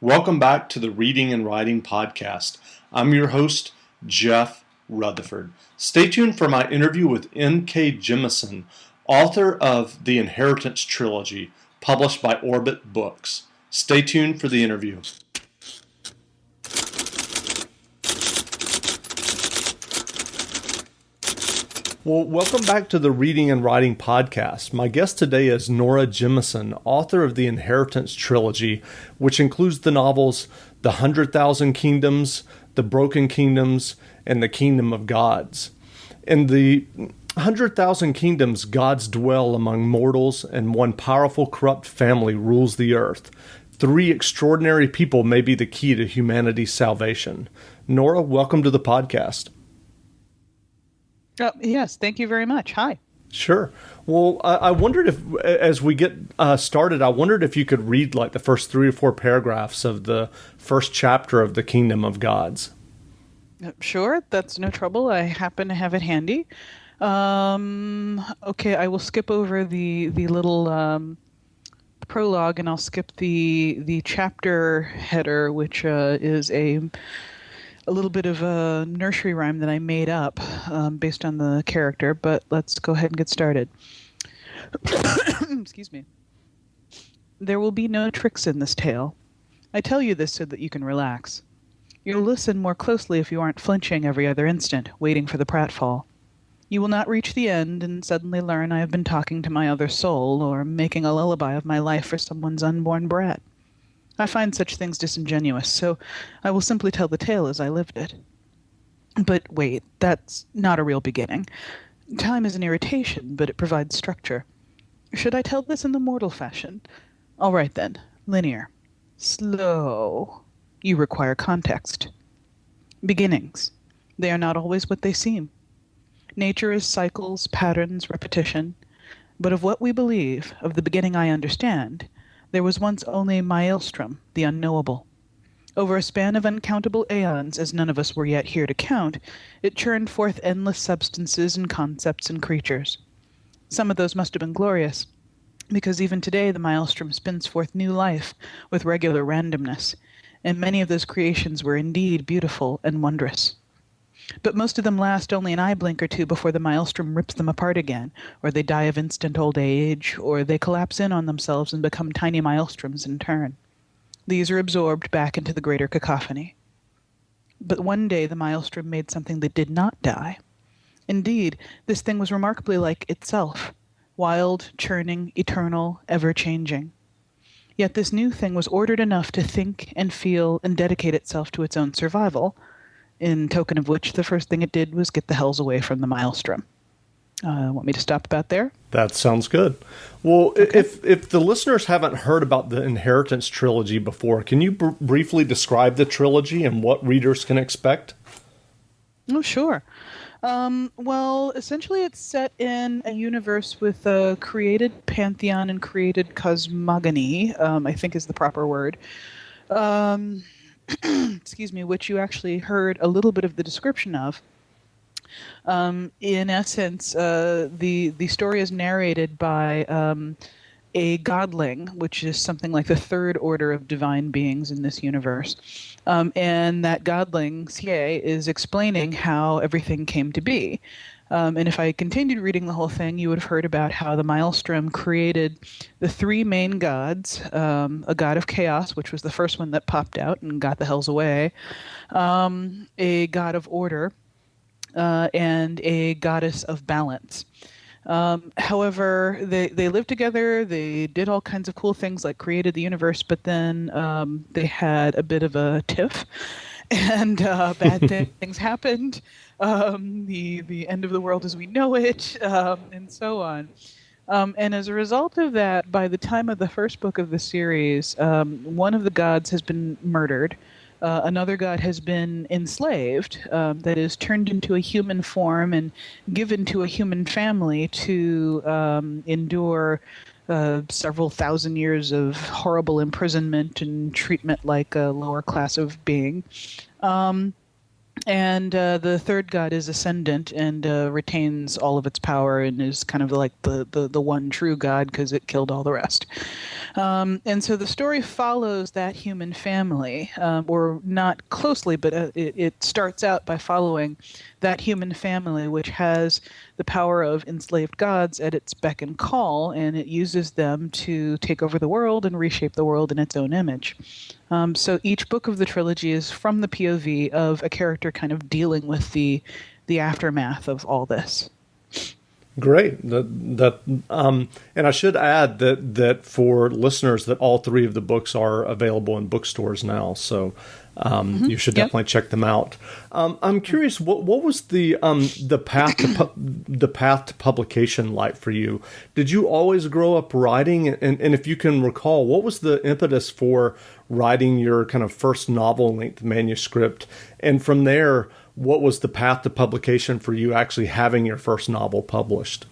Welcome back to the Reading and Writing Podcast. I'm your host, Jeff Rutherford. Stay tuned for my interview with N.K. Jemisin, author of the Inheritance Trilogy, published by Orbit Books. Stay tuned for the interview. Well, welcome back to the Reading and Writing Podcast. My guest today is Nora Jemisin, author of the Inheritance Trilogy, which includes the novels The 100,000 Kingdoms, The Broken Kingdoms, and The Kingdom of Gods. In the 100,000 Kingdoms, gods dwell among mortals, and one powerful corrupt family rules the earth. Three extraordinary people may be the key to humanity's salvation. Nora, welcome to the podcast. Yes, thank you very much. Hi. Sure. Well, I wondered if, as we get started, I wondered if you could read like the first 3 or 4 paragraphs of the first chapter of The Kingdom of Gods. Sure, that's no trouble. I happen to have it handy. Okay, I will skip over the little prologue, and I'll skip the chapter header, which is a little bit of a nursery rhyme that I made up based on the character, but let's go ahead and get started. Excuse me. There will be no tricks in this tale. I tell you this so that you can relax. You'll listen more closely if you aren't flinching every other instant, waiting for the pratfall. You will not reach the end and suddenly learn I have been talking to my other soul or making a lullaby of my life for someone's unborn brat. I find such things disingenuous, so I will simply tell the tale as I lived it. But wait, that's not a real beginning. Time is an irritation, but it provides structure. Should I tell this in the mortal fashion? All right then, linear. Slow. You require context. Beginnings. They are not always what they seem. Nature is cycles, patterns, repetition. But of what we believe, of the beginning I understand, there was once only Maelstrom, the unknowable. Over a span of uncountable aeons, as none of us were yet here to count, it churned forth endless substances and concepts and creatures. Some of those must have been glorious, because even today the Maelstrom spins forth new life with regular randomness, and many of those creations were indeed beautiful and wondrous. But most of them last only an eye blink or two before the Maelstrom rips them apart again, or they die of instant old age, or they collapse in on themselves and become tiny Maelstroms in turn. These are absorbed back into the greater cacophony. But one day the Maelstrom made something that did not die. Indeed, this thing was remarkably like itself, wild, churning, eternal, ever-changing. Yet this new thing was ordered enough to think and feel and dedicate itself to its own survival, in token of which the first thing it did was get the hells away from the Maelstrom. Want me to stop about there? That sounds good. Well, Okay. if the listeners haven't heard about the Inheritance Trilogy before, can you briefly describe the trilogy and what readers can expect? Oh, sure. Well, essentially it's set in a universe with a created pantheon and created cosmogony, I think is the proper word. Excuse me, which you actually heard a little bit of the description of. In essence, the story is narrated by a godling, which is something like the third order of divine beings in this universe. And that godling, Sie, is explaining how everything came to be. And if I continued reading the whole thing, you would have heard about how the Maelstrom created the 3 main gods, a god of chaos, which was the first one that popped out and got the hells away, a god of order, and a goddess of balance. However, they lived together, they did all kinds of cool things like created the universe, but then they had a bit of a tiff, and bad things happened. The end of the world as we know it, and so on. And as a result of that, by the time of the first book of the series, one of the gods has been murdered. Another god has been enslaved, that is, turned into a human form and given to a human family to endure several thousand years of horrible imprisonment and treatment like a lower class of being. And the third god is ascendant and retains all of its power and is kind of like the one true god because it killed all the rest. And so the story follows that human family, or not closely, but it starts out by following that human family, which has the power of enslaved gods at its beck and call, and it uses them to take over the world and reshape the world in its own image. So each book of the trilogy is from the POV of a character kind of dealing with the aftermath of all this. Great. And I should add that for listeners, that all three of the books are available in bookstores now. So you should definitely check them out. I'm curious, what was the path to publication like for you? Did you always grow up writing? And if you can recall, what was the impetus for writing your kind of first novel length manuscript? And from there, what was the path to publication for you actually having your first novel published?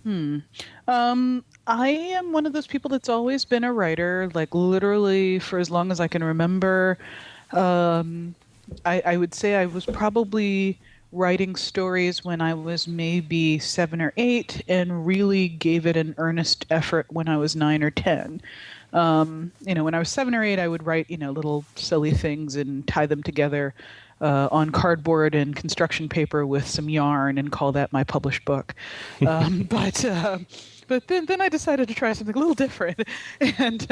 I am one of those people that's always been a writer, like literally for as long as I can remember. I would say I was probably writing stories when I was maybe 7 or 8 and really gave it an earnest effort when I was 9 or 10. When I was 7 or 8, I would write, little silly things and tie them together on cardboard and construction paper with some yarn and call that my published book. But then I decided to try something a little different. And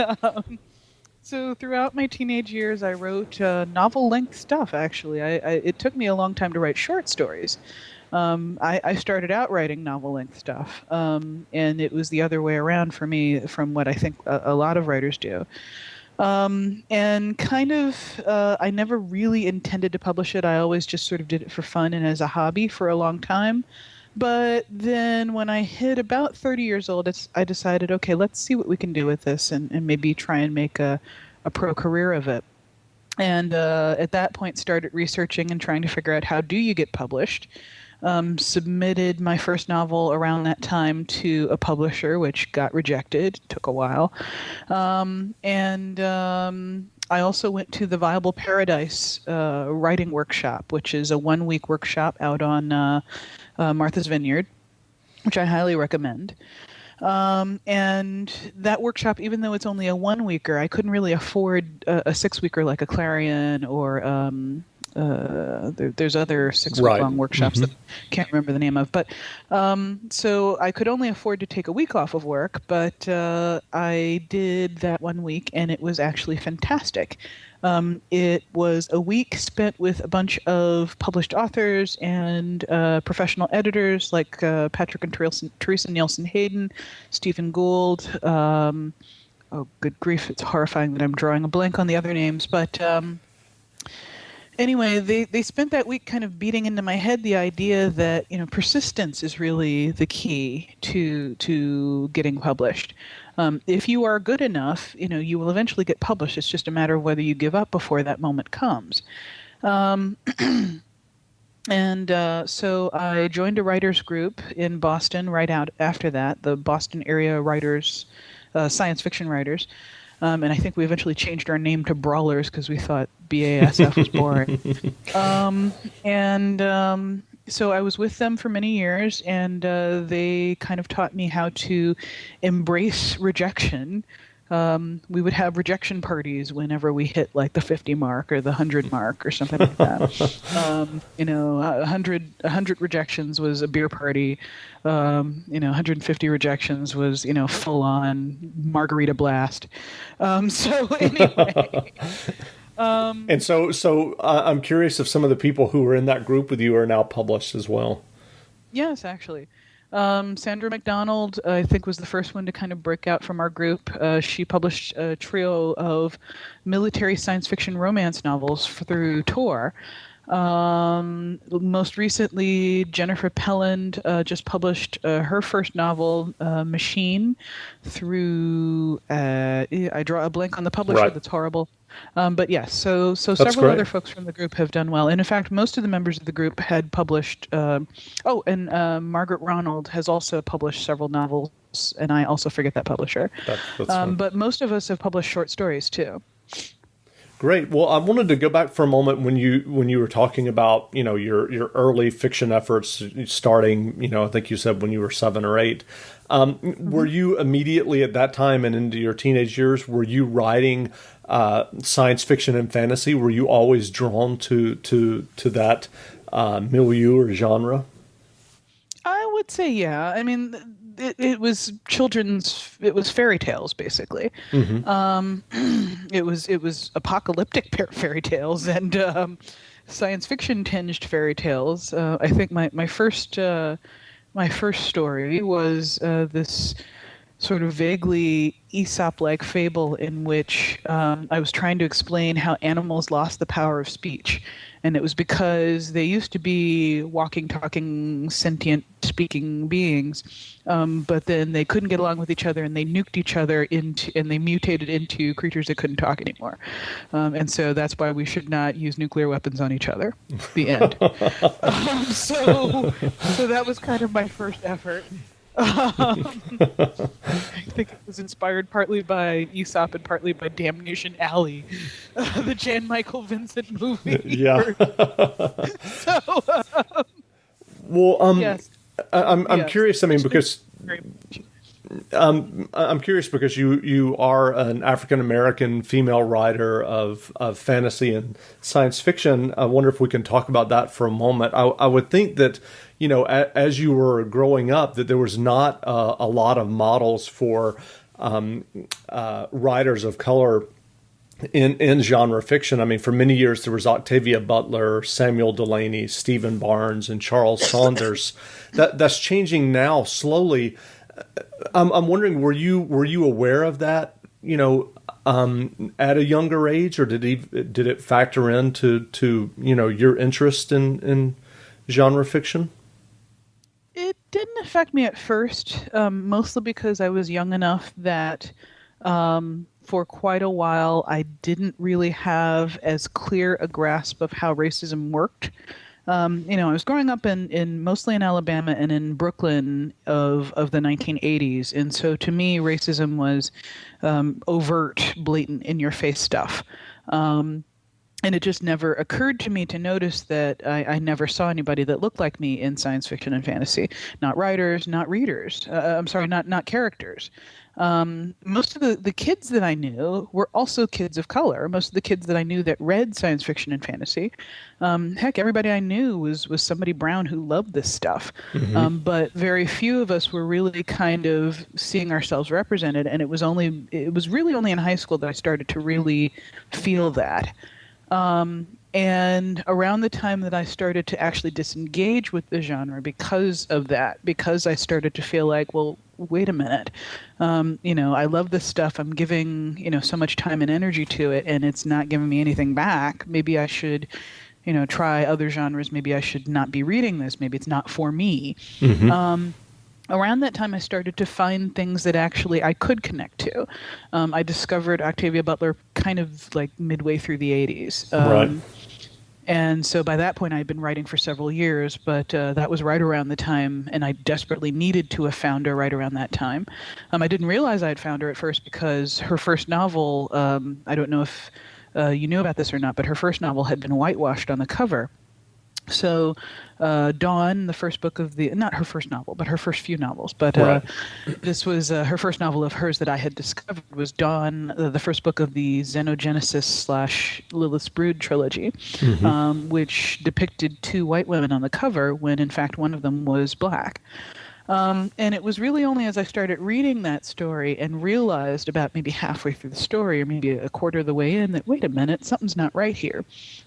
so throughout my teenage years, I wrote novel-length stuff, actually. It took me a long time to write short stories. I started out writing novel-length stuff, and it was the other way around for me from what I think a lot of writers do. And kind of, I never really intended to publish it. I always just sort of did it for fun and as a hobby for a long time. But then when I hit about 30 years old, I decided, okay, let's see what we can do with this and maybe try and make a pro career of it. And at that point, started researching and trying to figure out how do you get published. Submitted my first novel around that time to a publisher, which got rejected. Took a while. I also went to the Viable Paradise writing workshop, which is a 1-week workshop out on Martha's Vineyard, which I highly recommend. And that workshop, even though it's only a 1-weeker, I couldn't really afford a 6-weeker like a Clarion or there's other 6-week-long workshops that I can't remember the name of. But so I could only afford to take a week off of work, but I did that 1 week, and it was actually fantastic. It was a week spent with a bunch of published authors and professional editors like Patrick and Teresa Nielsen Hayden, Stephen Gould. Oh, good grief, it's horrifying that I'm drawing a blank on the other names. But anyway, they spent that week kind of beating into my head the idea that, persistence is really the key to getting published. If you are good enough, you will eventually get published. It's just a matter of whether you give up before that moment comes. So I joined a writers group in Boston right out after that, the Boston area writers, science fiction writers. And I think we eventually changed our name to Brawlers because we thought BASF was boring. So I was with them for many years, and they kind of taught me how to embrace rejection. We would have rejection parties whenever we hit like the 50 mark or the 100 mark or something like that. 100 rejections was a beer party. 150 rejections was, full on margarita blast. So anyway. And so I'm curious if some of the people who were in that group with you are now published as well. Yes, actually. Sandra Mcdonald, I think, was the first one to kind of break out from our group. She published a trio of military science fiction romance novels through Tor. Most recently, Jennifer Pelland just published her first novel, Machine, through, I draw a blank on the publisher, Right. That's horrible. But yes, so That's several great. other folks from the group have done well. And in fact, most of the members of the group had published, Margaret Ronald has also published several novels, and I also forget that publisher. That's fine. But most of us have published short stories too. Great. Well, I wanted to go back for a moment when you were talking about your early fiction efforts starting. I think you said when you were 7 or 8. Were you immediately at that time and into your teenage years? Were you writing science fiction and fantasy? Were you always drawn to that milieu or genre? I would say, yeah. I mean, it was it was fairy tales, basically. It was apocalyptic fairy tales and science fiction tinged fairy tales. I think my first story was this sort of vaguely Aesop-like fable in which I was trying to explain how animals lost the power of speech. And it was because they used to be walking, talking, sentient, speaking beings, but then they couldn't get along with each other, and they nuked each other and they mutated into creatures that couldn't talk anymore. And so that's why we should not use nuclear weapons on each other. The end. So that was kind of my first effort. I think it was inspired partly by Aesop and partly by Damnation Alley, the Jan Michael Vincent movie. Yeah. So, well, yes. I'm curious. I mean, because I'm curious because you are an African American female writer of fantasy and science fiction. I wonder if we can talk about that for a moment. I would think that, as you were growing up, that there was not a lot of models for writers of color in genre fiction. I mean, for many years there was Octavia Butler, Samuel Delany, Stephen Barnes, and Charles Saunders. That's changing now slowly. I'm wondering, were you aware of that, at a younger age, or did it factor into your interest in genre fiction? It didn't affect me at first, mostly because I was young enough that for quite a while I didn't really have as clear a grasp of how racism worked. I was growing up in mostly in Alabama and in Brooklyn of the 1980s, and so to me, racism was overt, blatant, in-your-face stuff. And it just never occurred to me to notice that I never saw anybody that looked like me in science fiction and fantasy. Not writers, not readers. I'm sorry, not characters. Most of the kids that I knew were also kids of color. Most of the kids that I knew that read science fiction and fantasy, heck, everybody I knew was somebody brown who loved this stuff. But very few of us were really kind of seeing ourselves represented, and it was really only in high school that I started to really feel that. And around the time that I started to actually disengage with the genre because of that, because I started to feel like, well, wait a minute, I love this stuff. I'm giving, so much time and energy to it, and it's not giving me anything back. Maybe I should, try other genres. Maybe I should not be reading this. Maybe it's not for me. Around that time, I started to find things that actually I could connect to. I discovered Octavia Butler kind of like midway through the 80s. Right. And so by that point, I had been writing for several years, but that was right around the time, and I desperately needed to have found her right around that time. I didn't realize I had found her at first because her first novel, I don't know if you knew about this or not, but her first novel had been whitewashed on the cover. So Dawn, the first book of not her first novel, but her first few novels, but right. This was her first novel of hers that I had discovered was Dawn, the first book of the Xenogenesis / Lilith's Brood trilogy, which depicted 2 white women on the cover when in fact one of them was black. And it was really only as I started reading that story and realized about maybe halfway through the story or maybe a quarter of the way in that, wait a minute, something's not right here.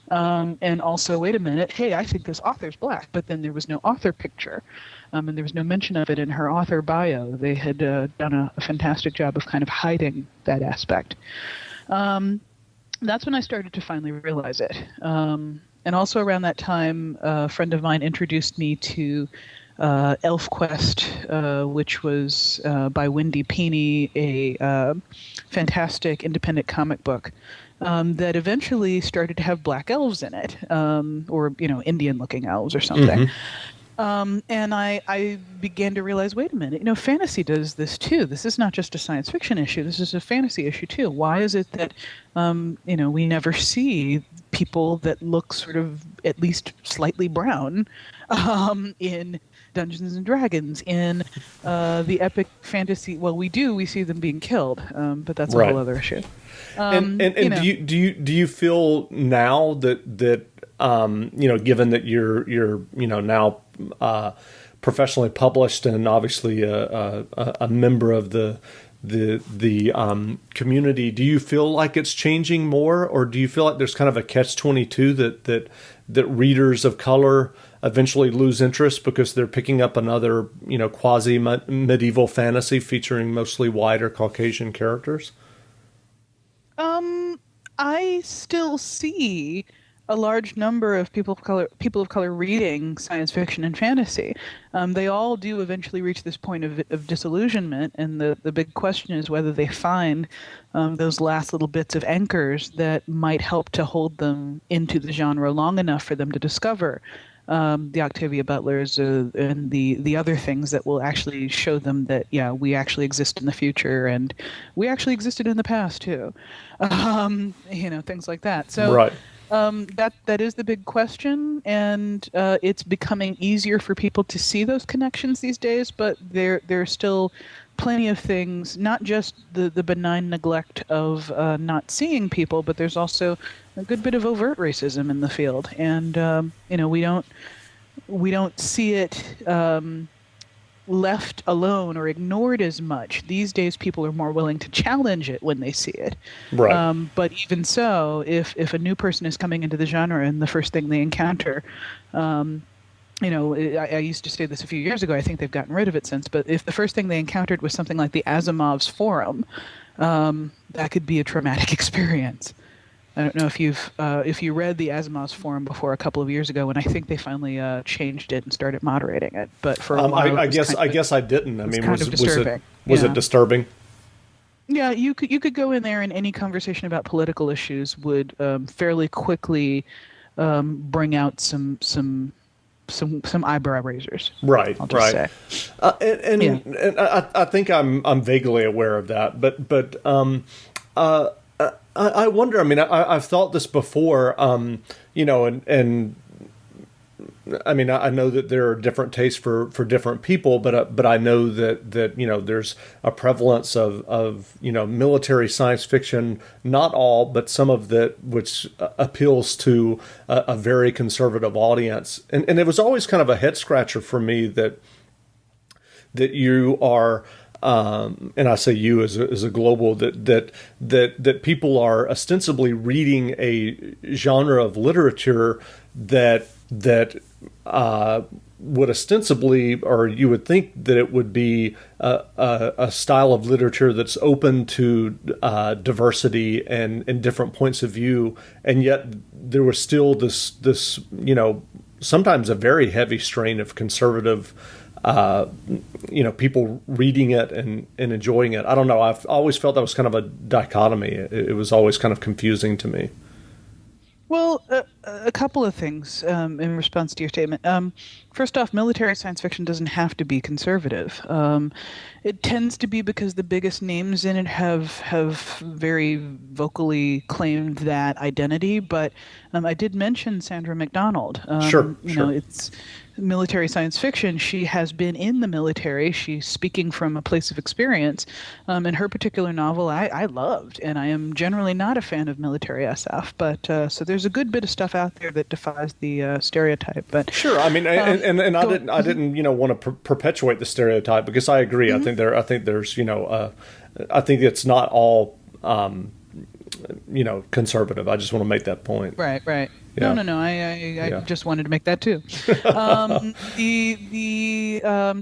And also, wait a minute, hey, I think this author's black, but then there was no author picture. And there was no mention of it in her author bio. They had done a fantastic job of kind of hiding that aspect. That's when I started to finally realize it. And also around that time, a friend of mine introduced me to ElfQuest, which was by Wendy Peeney, a fantastic independent comic book that eventually started to have black elves in it, or Indian-looking elves or something. And I began to realize, wait a minute, fantasy does this too. This is not just a science fiction issue. This is a fantasy issue too. Why is it that, we never see people that look sort of at least slightly brown in Dungeons and Dragons, in the epic fantasy? Well, we do. We see them being killed, but that's a whole other issue. And do you feel now that given that you're now professionally published and obviously a member of the community, do you feel like it's changing more, or do you feel like there's kind of a catch-22 that readers of color eventually lose interest because they're picking up another quasi medieval fantasy featuring mostly white or Caucasian characters? I still see a large number of people of color reading science fiction and fantasy. They all do eventually reach this point of disillusionment, and the big question is whether they find those last little bits of anchors that might help to hold them into the genre long enough for them to discover the Octavia Butlers and the other things that will actually show them that, yeah, we actually exist in the future, and we actually existed in the past too. Things like that. So Right. That is the big question, and it's becoming easier for people to see those connections these days. But there's still plenty of things, not just the benign neglect of not seeing people, but there's also a good bit of overt racism in the field, and we don't see it left alone or ignored as much. These days, people are more willing to challenge it when they see it. Right. But even so, if a new person is coming into the genre and the first thing they encounter, I used to say this a few years ago. I think they've gotten rid of it since. But if the first thing they encountered was something like the Asimov's Forum, that could be a traumatic experience. I don't know if you read the Asimov's Forum before a couple of years ago, and I think they finally changed it and started moderating it. But for a while, I guess I didn't. I mean, was it disturbing? Yeah, you could go in there, and any conversation about political issues would fairly quickly bring out some eyebrow raisers. Right, I'll just right. say. And I think I'm vaguely aware of that, but I wonder. I mean, I've thought this before, and I mean, I know that there are different tastes for different people, but I know that there's a prevalence of military science fiction, not all, but some of that which appeals to a very conservative audience, and it was always kind of a head scratcher for me that you are. And I say you as a global, that people are ostensibly reading a genre of literature that would ostensibly, or you would think that it would be a style of literature that's open to diversity and different points of view, and yet there was still this sometimes a very heavy strain of conservative. People reading it and enjoying it. I don't know. I've always felt that was kind of a dichotomy. It was always kind of confusing to me. Well, a couple of things in response to your statement. First off, military science fiction doesn't have to be conservative. It tends to be because the biggest names in it have very vocally claimed that identity. But I did mention Sandra Mcdonald. Sure. It's military science fiction. She has been in the military. She's speaking from a place of experience. And her particular novel I loved, and I am generally not a fan of military SF, but so there's a good bit of stuff out there that defies the stereotype. But sure, I mean, and I didn't want to perpetuate the stereotype, because I agree. Mm-hmm. I think there's I think it's not all conservative. I just want to make that point. Right. Yeah. No. I just wanted to make that too.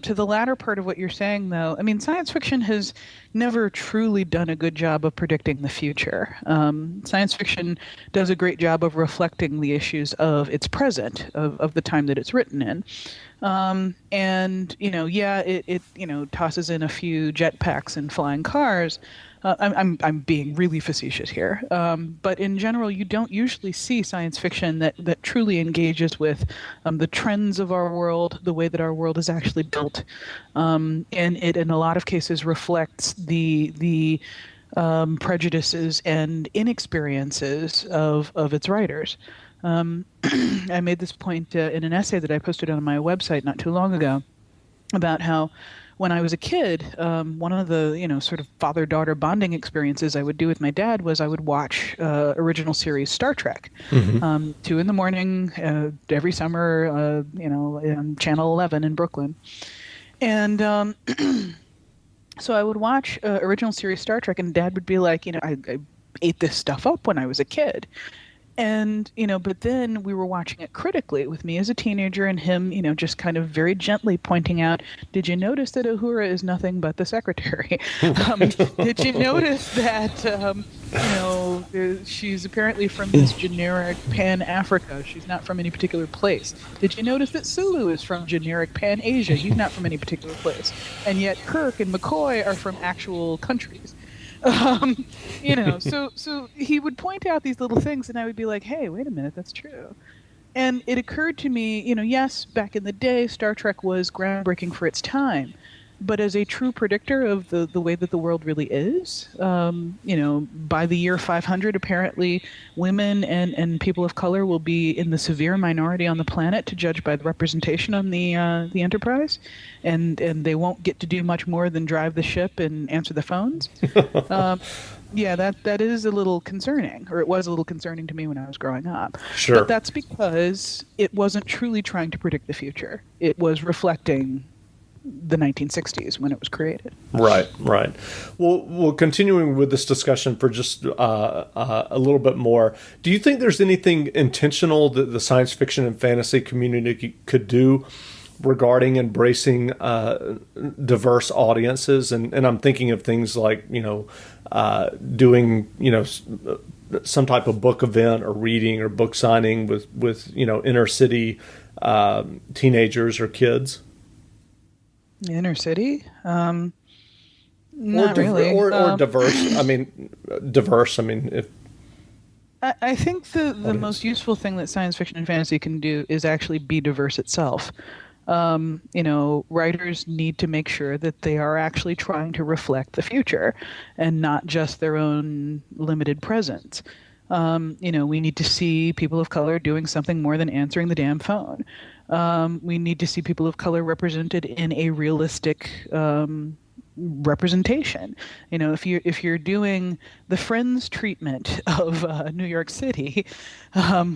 To the latter part of what you're saying, though, I mean, science fiction has never truly done a good job of predicting the future. Science fiction does a great job of reflecting the issues of its present, of the time that it's written in. It tosses in a few jetpacks and flying cars. I'm being really facetious here, but in general, you don't usually see science fiction that truly engages with the trends of our world, the way that our world is actually built, and it in a lot of cases reflects the prejudices and inexperiences of its writers. I made this point in an essay that I posted on my website not too long ago about how when I was a kid, one of the sort of father-daughter bonding experiences I would do with my dad was I would watch original series Star Trek, 2 in the morning every summer, in Channel 11 in Brooklyn, and so I would watch original series Star Trek, and Dad would be like, I ate this stuff up when I was a kid. And, but then we were watching it critically with me as a teenager and him, just kind of very gently pointing out, did you notice that Uhura is nothing but the secretary? Did you notice that, she's apparently from this generic Pan-Africa? She's not from any particular place. Did you notice that Sulu is from generic Pan-Asia? He's not from any particular place. And yet Kirk and McCoy are from actual countries. So he would point out these little things, and I would be like, "Hey, wait a minute, that's true." And it occurred to me, yes, back in the day, Star Trek was groundbreaking for its time, but as a true predictor of the way that the world really is, by the year 500, apparently, women and people of color will be in the severe minority on the planet, to judge by the representation on the Enterprise, and they won't get to do much more than drive the ship and answer the phones. Yeah, that is a little concerning, or it was a little concerning to me when I was growing up. Sure. But that's because it wasn't truly trying to predict the future. It was reflecting the 1960s when it was created. Right. Well, continuing with this discussion for just a little bit more, do you think there's anything intentional that the science fiction and fantasy community could do regarding embracing diverse audiences? And I'm thinking of things like, doing, some type of book event or reading or book signing with inner city teenagers or kids. Inner city? Not really. Or diverse. Diverse. If I think the most useful thing that science fiction and fantasy can do is actually be diverse itself. Writers need to make sure that they are actually trying to reflect the future and not just their own limited present. We need to see people of color doing something more than answering the damn phone. We need to see people of color represented in a realistic representation. If you're doing the Friends treatment of New York City,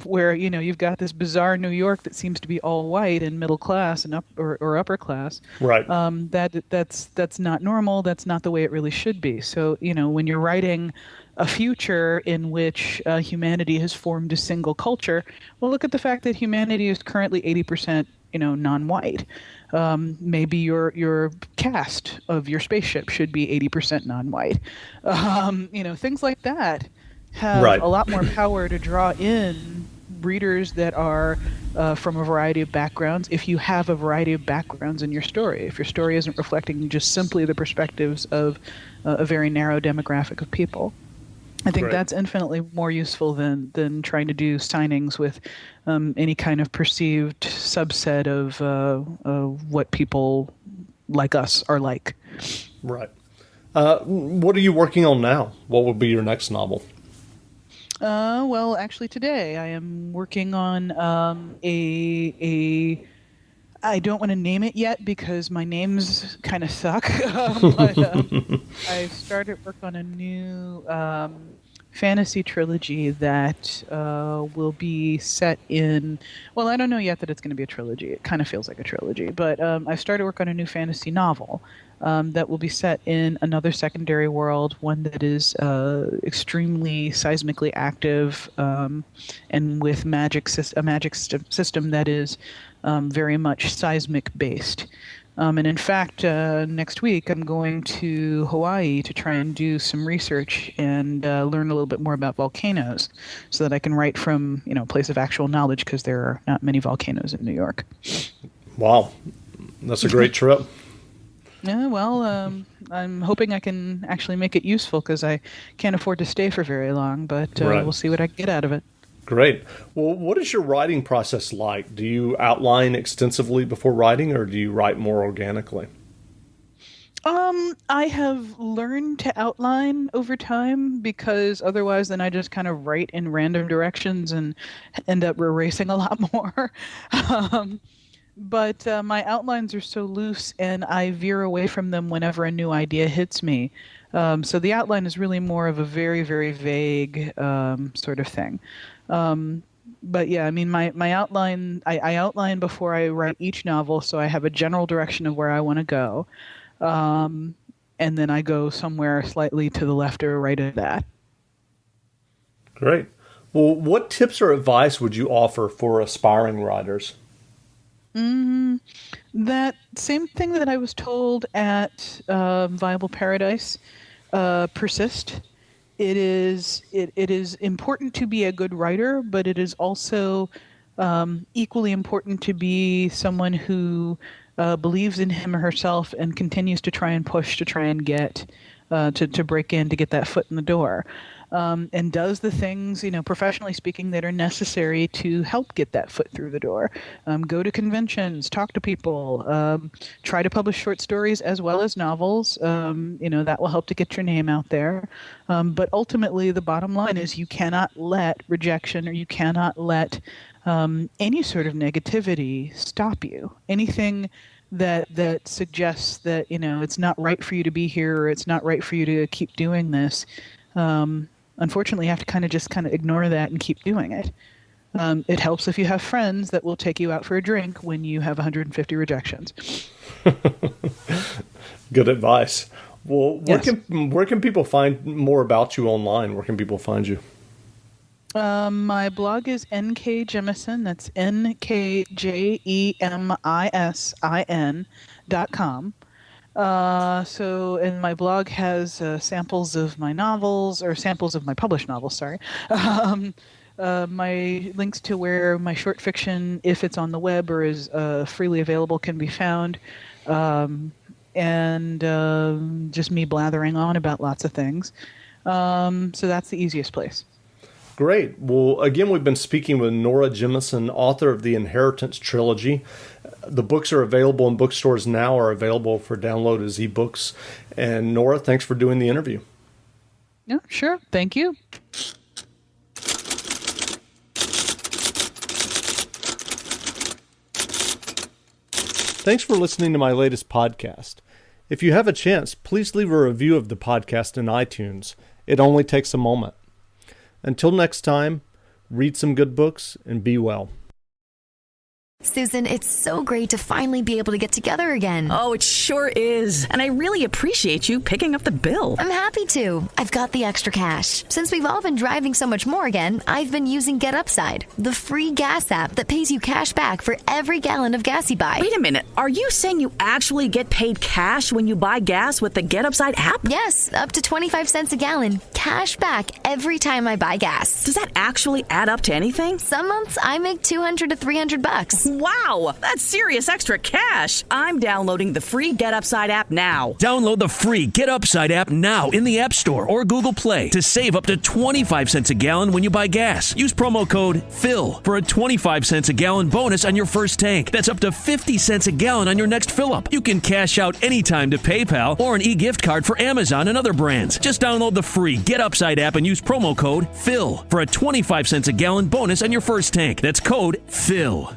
where you've got this bizarre New York that seems to be all white and middle class and or upper class, right? That's not normal. That's not the way it really should be. So when you're writing a future in which humanity has formed a single culture, well, look at the fact that humanity is currently 80% non-white. Maybe your cast of your spaceship should be 80% non-white. Things like that have a lot more power to draw in readers that are from a variety of backgrounds. If you have a variety of backgrounds in your story, if your story isn't reflecting just simply the perspectives of a very narrow demographic of people. I think that's infinitely more useful than trying to do signings with any kind of perceived subset of what people like us are like. Right. What are you working on now? What will be your next novel? Well, actually, today I am working on a I don't want to name it yet because my names kind of suck. But I started work on a new fantasy trilogy that will be set in... Well, I don't know yet that it's going to be a trilogy. It kind of feels like a trilogy. But I started work on a new fantasy novel that will be set in another secondary world, one that is extremely seismically active and with a magic system that is very much seismic based. And in fact, next week I'm going to Hawaii to try and do some research and learn a little bit more about volcanoes so that I can write from a place of actual knowledge, because there are not many volcanoes in New York. Wow. That's a great trip. Yeah, well, I'm hoping I can actually make it useful because I can't afford to stay for very long, but Right. we'll see what I can get out of it. Great. Well, what is your writing process like? Do you outline extensively before writing, or do you write more organically? I have learned to outline over time because otherwise then I just kind of write in random directions and end up erasing a lot more. um, but my outlines are so loose and I veer away from them whenever a new idea hits me. So the outline is really more of a very, very vague sort of thing. But yeah, I mean, my outline, I outline before I write each novel, so I have a general direction of where I want to go. Um, and then I go somewhere slightly to the left or right of that. Great. Well, what tips or advice would you offer for aspiring writers? That same thing that I was told at Viable Paradise, persist. It is important to be a good writer, but it is also equally important to be someone who believes in him or herself and continues to try and push to try and get to break in to get that foot in the door, and does the things, professionally speaking, that are necessary to help get that foot through the door. Go to conventions, talk to people, try to publish short stories as well as novels. That will help to get your name out there. But ultimately, the bottom line is you cannot let rejection or you cannot let any sort of negativity stop you. Anything that suggests that it's not right for you to be here or it's not right for you to keep doing this. Unfortunately, you have to kind of ignore that and keep doing it. It helps if you have friends that will take you out for a drink when you have 150 rejections. Good advice. Well, Yes. where can people find more about you online? Where can people find you? My blog is NK Jemisin. That's NKJEMISIN.com. And my blog has samples of my novels, or samples of my published novels, sorry. My links to where my short fiction, if it's on the web or is freely available, can be found. And just me blathering on about lots of things. So that's the easiest place. Great. Well, again, we've been speaking with Nora Jemisin, author of the Inheritance trilogy. The books are available in bookstores now, are available for download as ebooks. And Nora, thanks for doing the interview. Yeah, sure. Thank you. Thanks for listening to my latest podcast. If you have a chance, please leave a review of the podcast in iTunes. It only takes a moment. Until next time, read some good books and be well. Susan, it's so great to finally be able to get together again. Oh, it sure is. And I really appreciate you picking up the bill. I'm happy to. I've got the extra cash. Since we've all been driving so much more again, I've been using Get Upside, the free gas app that pays you cash back for every gallon of gas you buy. Wait a minute. Are you saying you actually get paid cash when you buy gas with the Get Upside app? Yes, up to 25 cents a gallon. Cash back every time I buy gas. Does that actually add up to anything? Some months I make $200 to $300. Wow, that's serious extra cash. I'm downloading the free Get Upside app now. Download the free Get Upside app now in the App Store or Google Play to save up to 25 cents a gallon when you buy gas. Use promo code PHIL for a 25 cents a gallon bonus on your first tank. That's up to 50 cents a gallon on your next fill-up. You can cash out anytime to PayPal or an e-gift card for Amazon and other brands. Just download the free Get Upside app and use promo code PHIL for a 25 cents a gallon bonus on your first tank. That's code PHIL.